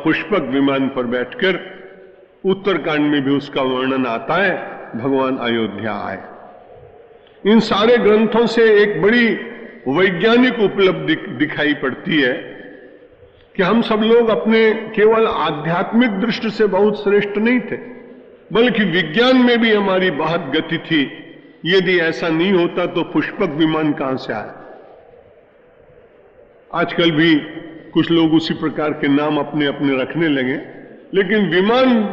पुष्पक विमान पर बैठकर, उत्तरकांड में भी उसका वर्णन आता है, भगवान अयोध्या आए। इन सारे ग्रंथों से एक बड़ी वैज्ञानिक उपलब्धि दिखाई पड़ती है कि हम सब लोग अपने केवल आध्यात्मिक दृष्टि से बहुत श्रेष्ठ नहीं थे, बल्कि विज्ञान में भी हमारी बहुत गति थी। यदि ऐसा नहीं होता तो पुष्पक विमान कहां से आया। आजकल भी कुछ लोग उसी प्रकार के नाम अपने अपने रखने लगे, लेकिन विमान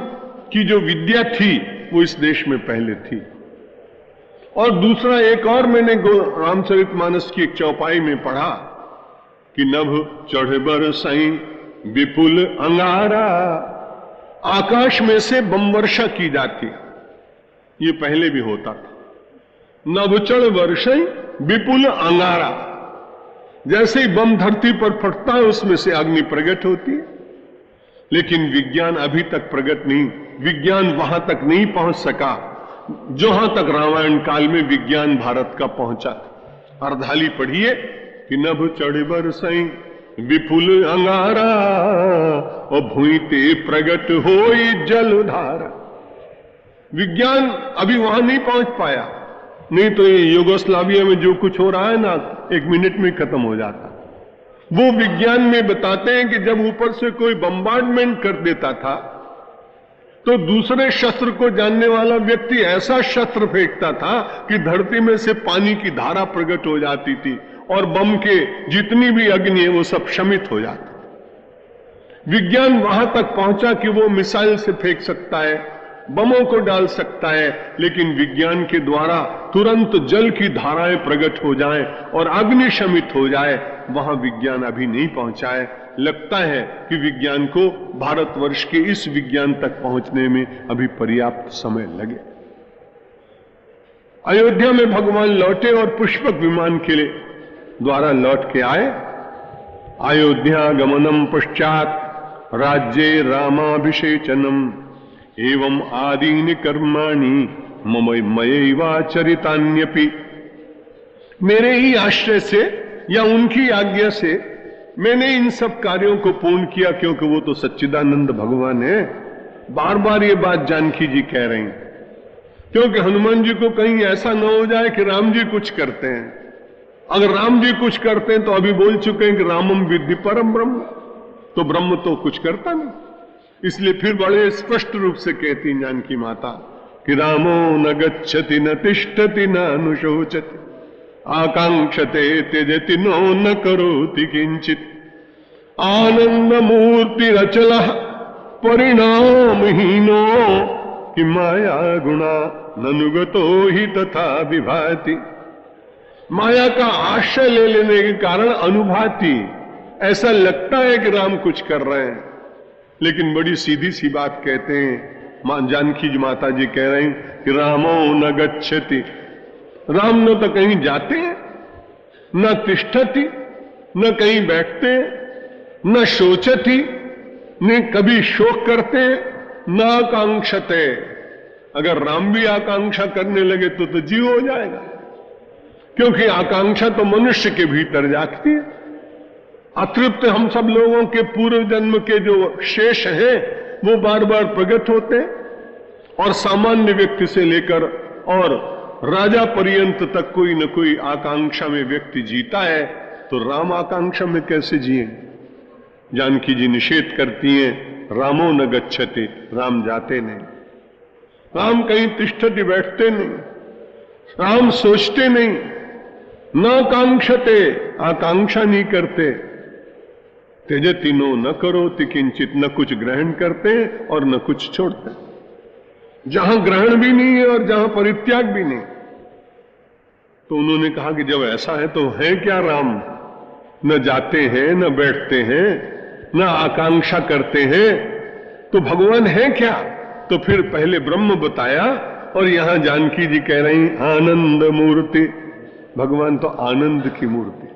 की जो विद्या थी वो इस देश में पहले थी। और दूसरा एक और मैंने रामचरितमानस की एक चौपाई में पढ़ा कि नभ चढ़ बरसई विपुल अंगारा, आकाश में से बम वर्षा की जाती। ये पहले भी होता था। नभ चढ़ बरसई विपुल अंगारा, जैसे ही बम धरती पर फटता है उसमें से अग्नि प्रकट होती है। लेकिन विज्ञान अभी तक प्रकट नहीं, विज्ञान वहां तक नहीं पहुंच सका जहां तक रामायण काल में विज्ञान भारत का पहुंचा। अर्धाली पढ़िए कि नभ चढ़ बरसई विपुल अंगारा और भूइते प्रगट होई जलधारा। विज्ञान अभी वहां नहीं पहुंच पाया, नहीं तो ये युगोस्लाविया में जो कुछ हो रहा है ना, 1 मिनट में खत्म हो जाता। वो विज्ञान में बताते हैं कि जब ऊपर से कोई बम्बार्डमेंट कर देता था तो दूसरे शस्त्र को जानने वाला व्यक्ति ऐसा शस्त्र फेंकता था कि धरती में से पानी की धारा प्रकट हो जाती थी और बम के जितनी भी अग्नि है वो सब शमित हो जाती। विज्ञान वहां तक पहुंचा कि वो मिसाइल से फेंक सकता है, बमों को डाल सकता है, लेकिन विज्ञान के द्वारा तुरंत जल की धाराएं प्रकट हो जाएं और अग्नि शमित हो जाए, वहां विज्ञान अभी नहीं पहुंचा है। लगता है कि विज्ञान को भारतवर्ष के इस विज्ञान तक पहुंचने में अभी पर्याप्त समय लगे। अयोध्या में भगवान लौटे और पुष्पक विमान के द्वारा लौट के आए। अयोध्या गमनम पश्चात राज्ये रामाभिषेचनम एवं आदीनि कर्माणि ममैवाचरितान्यपि। मेरे ही आश्रय से या उनकी आज्ञा से मैंने इन सब कार्यों को पूर्ण किया, क्योंकि वो तो सच्चिदानंद भगवान है। बार बार ये बात जानकी जी कह रही हैं, क्योंकि हनुमान जी को कहीं ऐसा न हो जाए कि राम जी कुछ करते हैं। अगर राम जी कुछ करते हैं तो अभी बोल चुके हैं कि रामम विद्धि परम ब्रह्म, तो ब्रह्म तो कुछ करता नहीं। इसलिए फिर बड़े स्पष्ट रूप से कहती जानकी माता कि रामो न गच्छति न तिष्ठति न अनुशोचति आकांक्षते त्यजति नो न करोति किंचित आनंद मूर्ति रचल परिणामहीनो कि माया गुणा ननुगतो ही तथा विभाति। माया का आश्रय ले लेने के कारण अनुभाति, ऐसा लगता है कि राम कुछ कर रहे हैं, लेकिन बड़ी सीधी सी बात कहते हैं। जानकी जी माता जी कह रही कि रामो न गच्छति, राम न तो कहीं जाते हैं, न तिष्ठति, न कहीं बैठते हैं, न शोचति, न कभी शोक करते हैं, न आकांक्षते। अगर राम भी आकांक्षा करने लगे तो जीव हो जाएगा, क्योंकि आकांक्षा तो मनुष्य के भीतर जागती है। अतृप्त हम सब लोगों के पूर्व जन्म के जो शेष हैं वो बार बार प्रकट होते हैं, और सामान्य व्यक्ति से लेकर और राजा पर्यंत तक कोई न कोई आकांक्षा में व्यक्ति जीता है। तो राम आकांक्षा में कैसे जिए? जानकी जी निषेध करती हैं, रामो न गच्छति, राम जाते नहीं, राम कहीं तिष्ठति, बैठते नहीं, राम सोचते नहीं, न कांक्षते, आकांक्षा नहीं करते, त्यजति नो न करोति किंचित, न कुछ ग्रहण करते और न कुछ छोड़ते। जहां ग्रहण भी नहीं है और जहां परित्याग भी नहीं। तो उन्होंने कहा कि जब ऐसा है तो है क्या राम? न जाते हैं, न बैठते हैं, न आकांक्षा करते हैं, तो भगवान है क्या? तो फिर पहले ब्रह्म बताया, और यहां जानकी जी कह रही आनंद मूर्ति, भगवान तो आनंद की मूर्ति।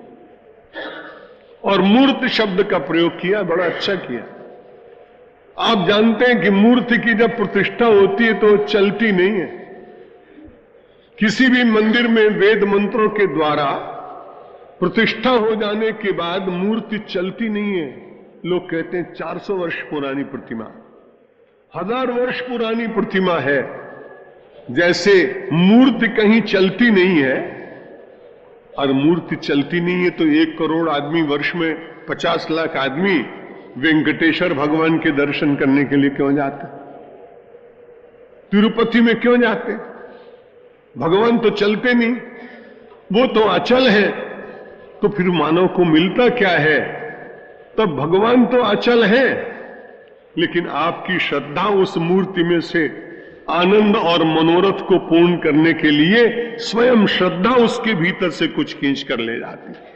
और मूर्ति शब्द का प्रयोग किया, बड़ा अच्छा किया। आप जानते हैं कि मूर्ति की जब प्रतिष्ठा होती है तो चलती नहीं है। किसी भी मंदिर में वेद मंत्रों के द्वारा प्रतिष्ठा हो जाने के बाद मूर्ति चलती नहीं है, लोग कहते हैं 400 वर्ष पुरानी प्रतिमा, 1000 वर्ष पुरानी प्रतिमा है। जैसे मूर्ति कहीं चलती नहीं है, और मूर्ति चलती नहीं है तो 1 करोड़ आदमी वर्ष में 50 लाख आदमी वेंकटेश्वर भगवान के दर्शन करने के लिए क्यों जाते? तिरुपति में क्यों जाते? भगवान तो चलते नहीं, वो तो अचल है। तो फिर मानव को मिलता क्या है? तब भगवान तो अचल है, लेकिन आपकी श्रद्धा उस मूर्ति में से आनंद और मनोरथ को पूर्ण करने के लिए स्वयं श्रद्धा उसके भीतर से कुछ खींच कर ले जाती है।